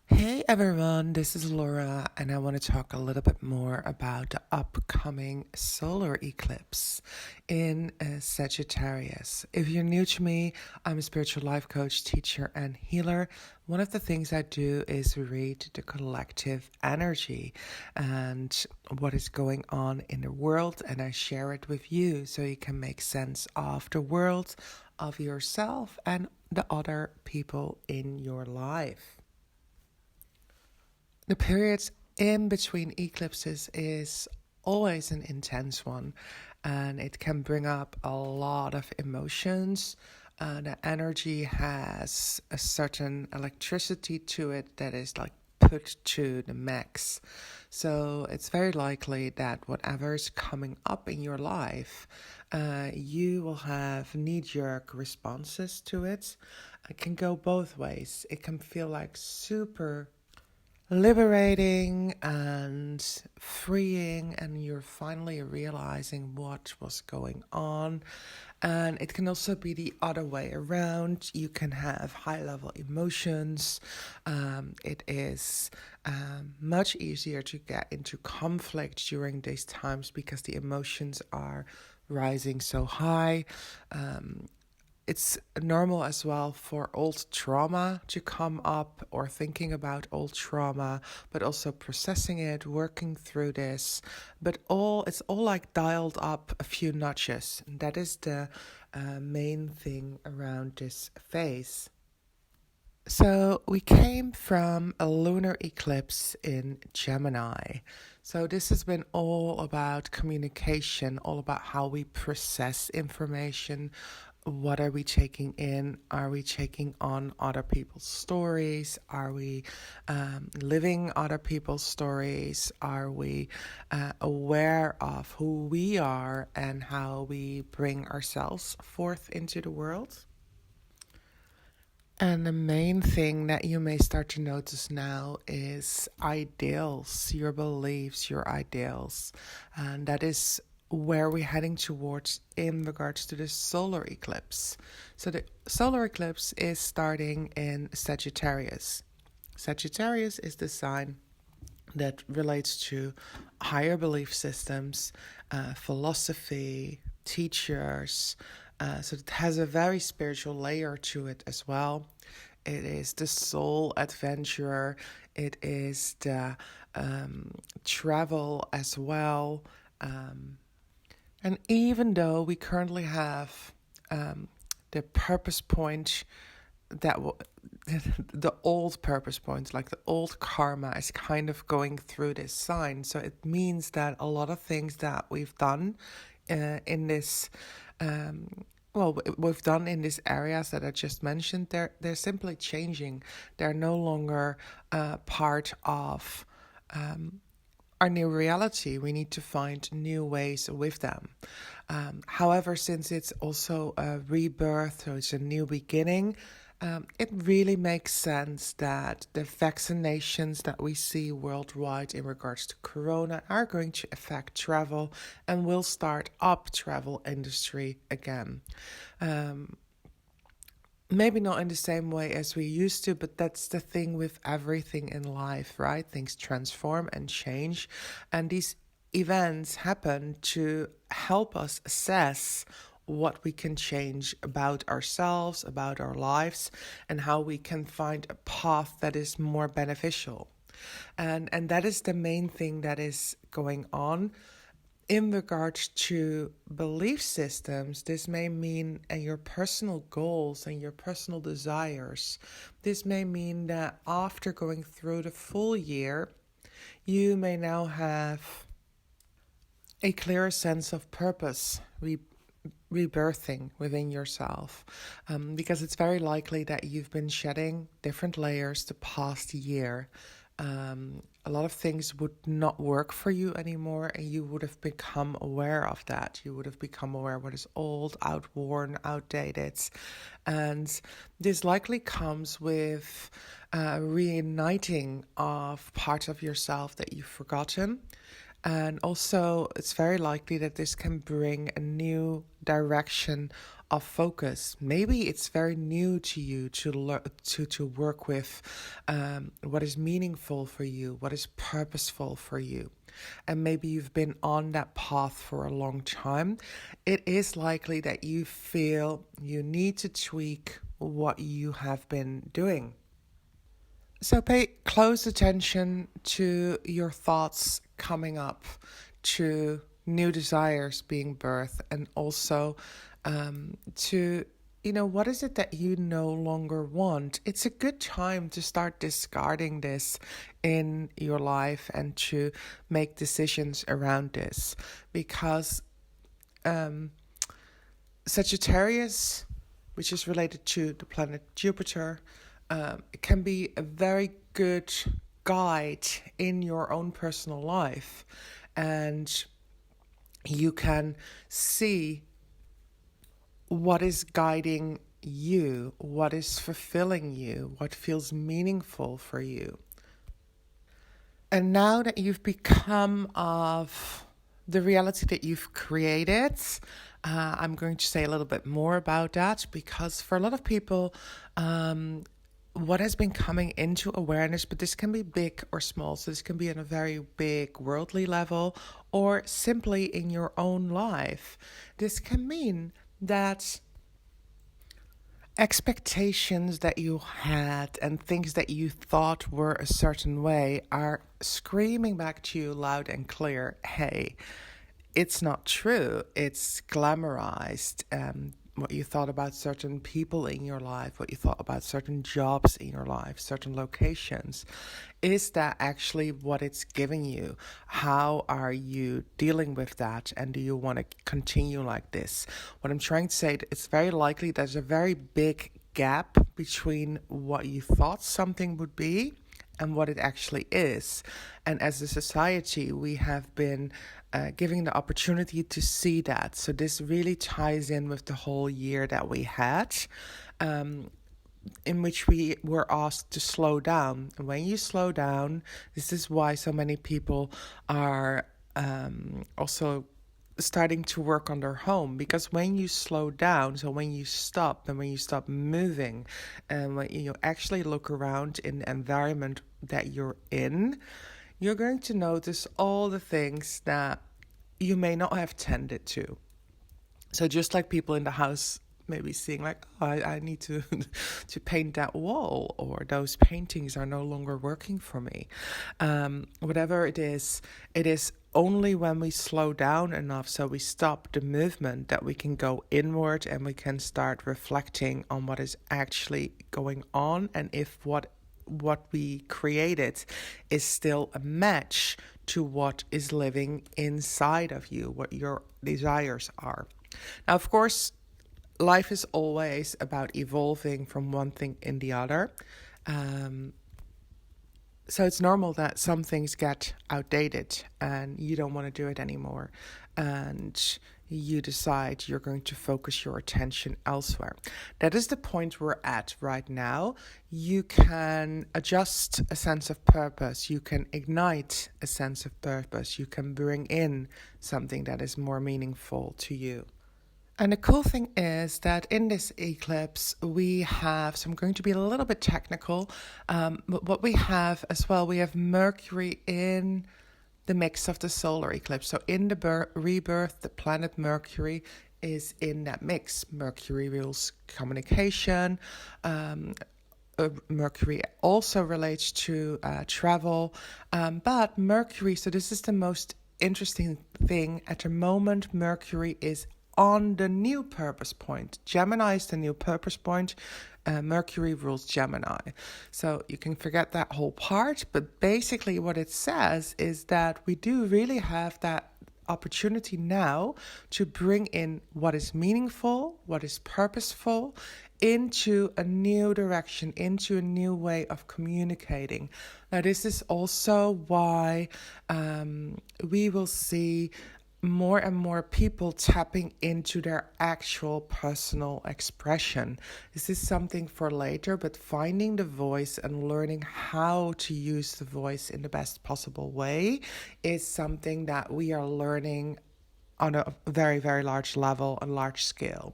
Hey everyone, this is Laura, and I want to talk a little bit more about the upcoming solar eclipse in Sagittarius. If you're new to me, I'm a spiritual life coach, teacher, and healer. One of the things I do is read the collective energy and what is going on in the world, and I share it with you so you can make sense of the world, of yourself, and the other people in your life. The periods in between eclipses is always an intense one, and it can bring up a lot of emotions. The energy has a certain electricity to it that is like put to the max. So it's very likely that whatever is coming up in your life, you will have knee-jerk responses to it. It can go both ways. It can feel like super liberating and freeing, and you're finally realizing what was going on. And it can also be the other way around. You can have high level emotions. It is much easier to get into conflict during these times because the emotions are rising so high. It's normal as well for old trauma to come up, or thinking about old trauma, but also processing it, working through this. But it's all like dialed up a few notches. And that is the main thing around this phase. So we came from a lunar eclipse in Gemini. So this has been all about communication, all about how we process information. What are we taking in? Are we taking on other people's stories? Are we living other people's stories? Are we aware of who we are and how we bring ourselves forth into the world? And the main thing that you may start to notice now is ideals, your beliefs, your ideals. And that is where we're heading towards in regards to the solar eclipse. So the solar eclipse is starting in Sagittarius. Sagittarius is the sign that relates to higher belief systems, philosophy, teachers. So it has a very spiritual layer to it as well. It is the soul adventurer. It is the travel as well. And even though we currently have the purpose point that the old purpose points, like the old karma, is kind of going through this sign. So it means that a lot of things that we've done in this, we've done in these areas that I just mentioned, they're simply changing. They're no longer part of our new reality. We need to find new ways with them. However, since it's also a rebirth, so it's a new beginning, it really makes sense that the vaccinations that we see worldwide in regards to corona are going to affect travel and will start up travel industry again. Maybe not in the same way as we used to, but that's the thing with everything in life, right? Things transform and change, and these events happen to help us assess what we can change about ourselves, about our lives, and how we can find a path that is more beneficial. And that is the main thing that is going on. In regards to belief systems, this may mean your personal goals and your personal desires. This may mean that after going through the full year, you may now have a clearer sense of purpose, rebirthing within yourself, because it's very likely that you've been shedding different layers the past year. A lot of things would not work for you anymore, and you would have become aware of that. You would have become aware of what is old, outworn, outdated. And this likely comes with reuniting of parts of yourself that you've forgotten. And also, it's very likely that this can bring a new direction of focus. Maybe it's very new to you to work with what is meaningful for you, what is purposeful for you. And maybe you've been on that path for a long time. It is likely that you feel you need to tweak what you have been doing. So pay close attention to your thoughts coming up, to new desires being birthed, and also to, what is it that you no longer want? It's a good time to start discarding this in your life and to make decisions around this, because Sagittarius, which is related to the planet Jupiter, it can be a very good guide in your own personal life, and you can see what is guiding you, what is fulfilling you, what feels meaningful for you. And now that you've become of the reality that you've created, I'm going to say a little bit more about that, because for a lot of people, what has been coming into awareness, but this can be big or small. So this can be on a very big worldly level or simply in your own life. This can mean that expectations that you had and things that you thought were a certain way are screaming back to you loud and clear. Hey, it's not true. It's glamorized. What you thought about certain people in your life, what you thought about certain jobs in your life, certain locations. Is that actually what it's giving you? How are you dealing with that? And do you want to continue like this? What I'm trying to say, it's very likely there's a very big gap between what you thought something would be and what it actually is. And as a society, we have been giving the opportunity to see that. So this really ties in with the whole year that we had, in which we were asked to slow down. And when you slow down, this is why so many people are also starting to work on their home, because when you slow down, so when you stop and when you stop moving and when you actually look around in the environment that you're in, you're going to notice all the things that you may not have tended to. So just like people in the house maybe seeing like, oh, I need to to paint that wall, or those paintings are no longer working for me. Whatever it is only when we slow down enough, so we stop the movement, that we can go inward and we can start reflecting on what is actually going on, and if what we created is still a match to what is living inside of you, what your desires are. Now, of course, life is always about evolving from one thing in the other. So it's normal that some things get outdated and you don't want to do it anymore. And you decide you're going to focus your attention elsewhere. That is the point we're at right now. You can adjust a sense of purpose. You can ignite a sense of purpose. You can bring in something that is more meaningful to you. And the cool thing is that in this eclipse, we have, so I'm going to be a little bit technical, but what we have as well, we have Mercury in the mix of the solar eclipse. So in the rebirth, the planet Mercury is in that mix. Mercury rules communication. Mercury also relates to travel. But Mercury, so this is the most interesting thing. At the moment, Mercury is on the new purpose point. Gemini is the new purpose point. Mercury rules Gemini. So you can forget that whole part. But basically what it says is that we do really have that opportunity now to bring in what is meaningful, what is purposeful, into a new direction, into a new way of communicating. Now, this is also why we will see more and more people tapping into their actual personal expression. This is something for later, but finding the voice and learning how to use the voice in the best possible way is something that we are learning on a very, very large level and large scale.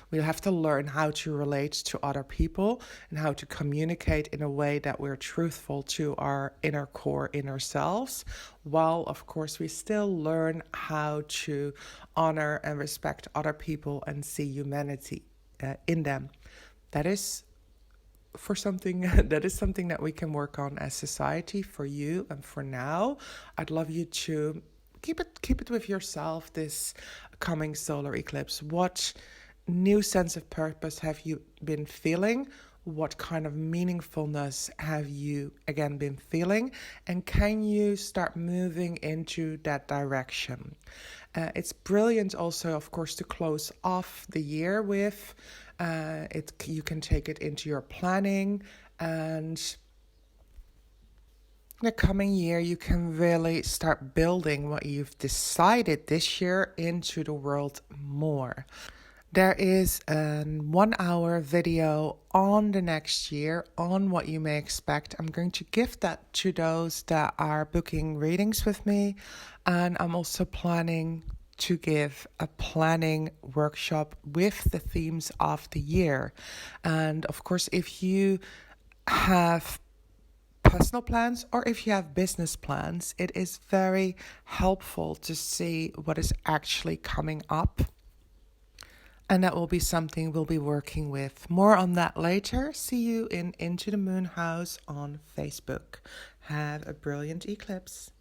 We'll have to learn how to relate to other people and how to communicate in a way that we're truthful to our inner core, inner selves, while, of course, we still learn how to honor and respect other people and see humanity in them. That is something that we can work on as society for you. And for now, I'd love you to keep it with yourself this coming solar eclipse. What new sense of purpose have you been feeling? What kind of meaningfulness have you again been feeling? And can you start moving into that direction? It's brilliant also, of course, to close off the year with. You can take it into your planning, and in the coming year, you can really start building what you've decided this year into the world more. There is a 1 hour video on the next year on what you may expect. I'm going to give that to those that are booking readings with me. And I'm also planning to give a planning workshop with the themes of the year. And of course, if you have personal plans or if you have business plans, it is very helpful to see what is actually coming up. And that will be something we'll be working with. More on that later. See you in Into the Moon House on Facebook. Have a brilliant eclipse.